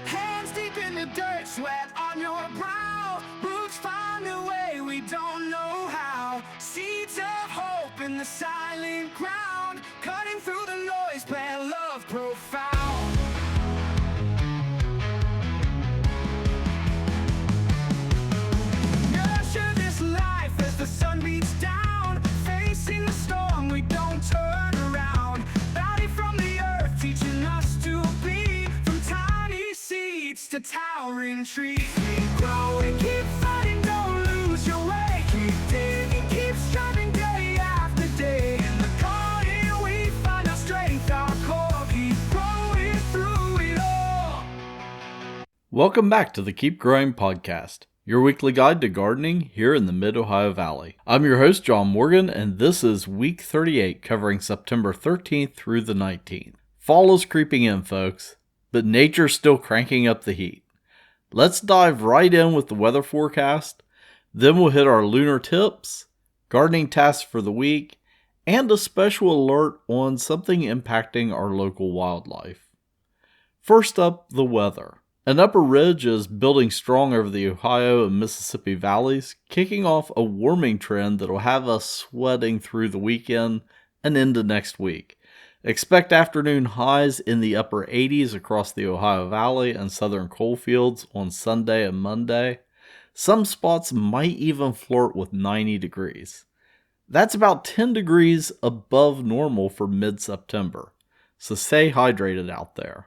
Hands deep in the dirt, sweat on your brow. Roots find a way, we don't know how. Seeds of hope in the silent ground. Cutting through the noise, plant love profound. Nurture this life as the sun beats down. Facing the storm, we don't turn around. Bounty from the earth, teaching us to be. From tiny seeds to towering trees, we grow and keep fighting, don't lose your way. Keep digging, keep striving day after day. In the garden we find our strength, our core. Keep growing through it all. Welcome back to the Keep Growing Podcast, your weekly guide to gardening here in the Mid-Ohio Valley. I'm your host, John Morgan, and this is week 38, covering September 13th through the 19th. Fall is creeping in, folks, but nature's still cranking up the heat. Let's dive right in with the weather forecast, then we'll hit our lunar tips, gardening tasks for the week, and a special alert on something impacting our local wildlife. First up, the weather. An upper ridge is building strong over the Ohio and Mississippi valleys, kicking off a warming trend that'll have us sweating through the weekend and into next week. Expect afternoon highs in the upper 80s across the Ohio Valley and southern coalfields on Sunday and Monday. Some spots might even flirt with 90 degrees. That's about 10 degrees above normal for mid-September, so stay hydrated out there.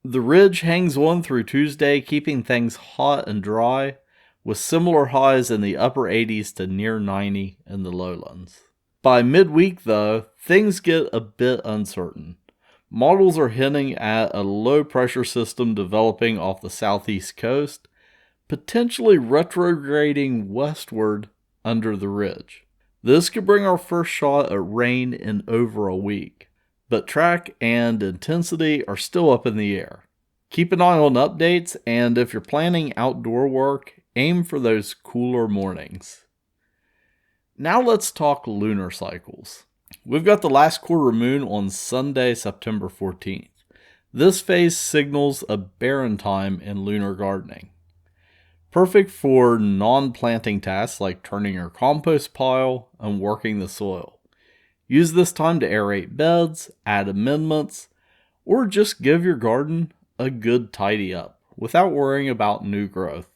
The ridge hangs on through Tuesday, keeping things hot and dry, with similar highs in the upper 80s to near 90 in the lowlands. By midweek, though, things get a bit uncertain. Models are hinting at a low-pressure system developing off the southeast coast, potentially retrograding westward under the ridge. This could bring our first shot at rain in over a week, but track and intensity are still up in the air. Keep an eye on updates, and if you're planning outdoor work, aim for those cooler mornings. Now let's talk lunar cycles. We've got the last quarter moon on Sunday, September 14th. This phase signals a barren time in lunar gardening. Perfect for non-planting tasks like turning your compost pile and working the soil. Use this time to aerate beds, add amendments, or just give your garden a good tidy up without worrying about new growth.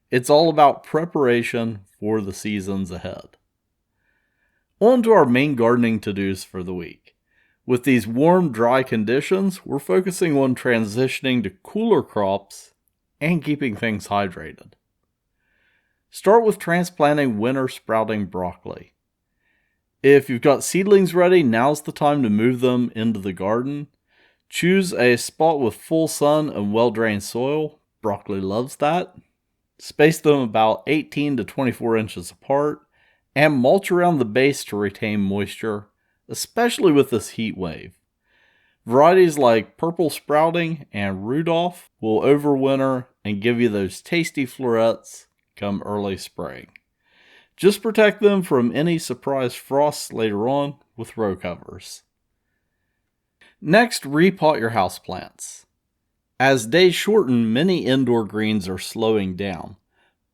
It's all about preparation for the seasons ahead. On to our main gardening to-dos for the week. With these warm, dry conditions, we're focusing on transitioning to cooler crops and keeping things hydrated. Start with transplanting winter sprouting broccoli. If you've got seedlings ready, now's the time to move them into the garden. Choose a spot with full sun and well-drained soil. Broccoli loves that. Space them about 18 to 24 inches apart, and mulch around the base to retain moisture, especially with this heat wave. Varieties like Purple Sprouting and Rudolph will overwinter and give you those tasty florets come early spring. Just protect them from any surprise frosts later on with row covers. Next, repot your houseplants. As days shorten, many indoor greens are slowing down.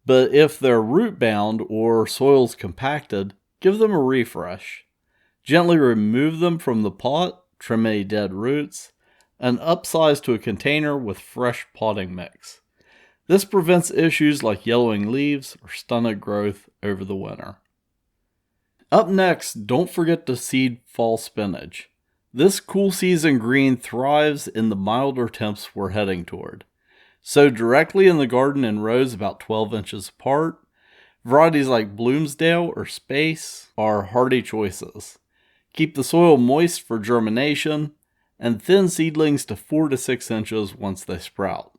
But if they're root-bound or soil's compacted, give them a refresh. Gently remove them from the pot, trim any dead roots, and upsize to a container with fresh potting mix. This prevents issues like yellowing leaves or stunted growth over the winter. Up next, don't forget to seed fall spinach. This cool season green thrives in the milder temps we're heading toward. Sow directly in the garden in rows about 12 inches apart. Varieties like Bloomsdale or Space are hardy choices. Keep the soil moist for germination, and thin seedlings to 4 to 6 inches once they sprout.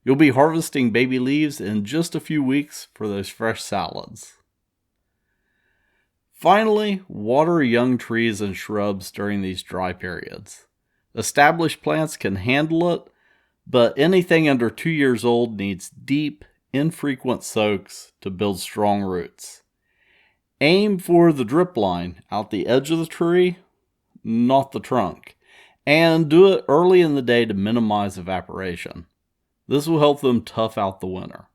You'll be harvesting baby leaves in just a few weeks for those fresh salads. Finally, water young trees and shrubs during these dry periods. Established plants can handle it, but anything under 2 years old needs deep, infrequent soaks to build strong roots. Aim for the drip line out the edge of the tree, not the trunk. And do it early in the day to minimize evaporation. This will help them tough out the winter.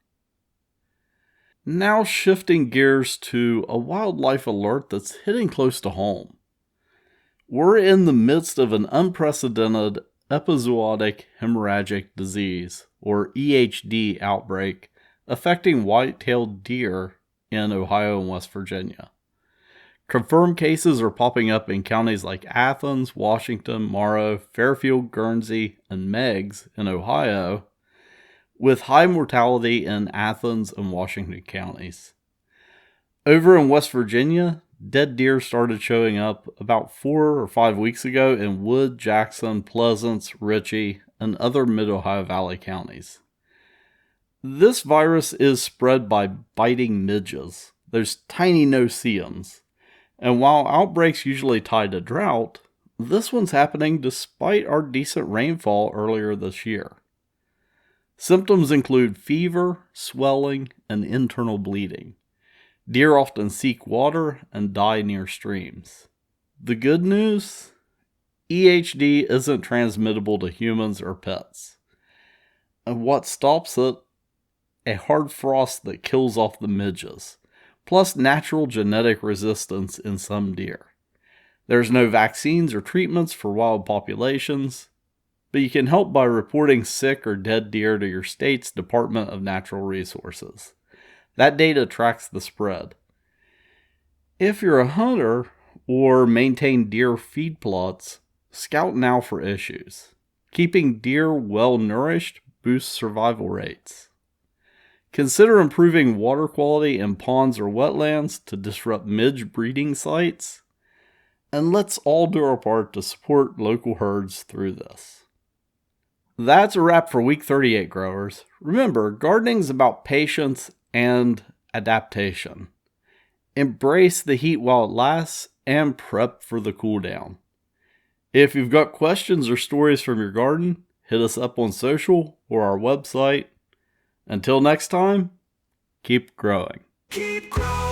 Now shifting gears to a wildlife alert that's hitting close to home. We're in the midst of an unprecedented epizootic hemorrhagic disease, or EHD, outbreak affecting white-tailed deer in Ohio and West Virginia. Confirmed cases are popping up in counties like Athens, Washington, Morrow, Fairfield, Guernsey, and Meigs in Ohio, with high mortality in Athens and Washington counties. Over in West Virginia, dead deer started showing up about 4 or 5 weeks ago in Wood, Jackson, Pleasants, Ritchie, and other Mid-Ohio Valley counties. This virus is spread by biting midges, those tiny no-see-ums. And while outbreaks usually tie to drought, this one's happening despite our decent rainfall earlier this year. Symptoms include fever, swelling, and internal bleeding. Deer often seek water and die near streams. The good news? EHD isn't transmittable to humans or pets. And what stops it? A hard frost that kills off the midges, plus natural genetic resistance in some deer. There's no vaccines or treatments for wild populations, but you can help by reporting sick or dead deer to your state's Department of Natural Resources. That data tracks the spread. If you're a hunter or maintain deer feed plots, scout now for issues. Keeping deer well nourished boosts survival rates. Consider improving water quality in ponds or wetlands to disrupt midge breeding sites. And let's all do our part to support local herds through this. That's a wrap for week 38, growers. Remember, gardening's about patience and adaptation. Embrace the heat while it lasts and prep for the cool down. If you've got questions or stories from your garden, hit us up on social or our website. Until next time, keep growing. Keep growing.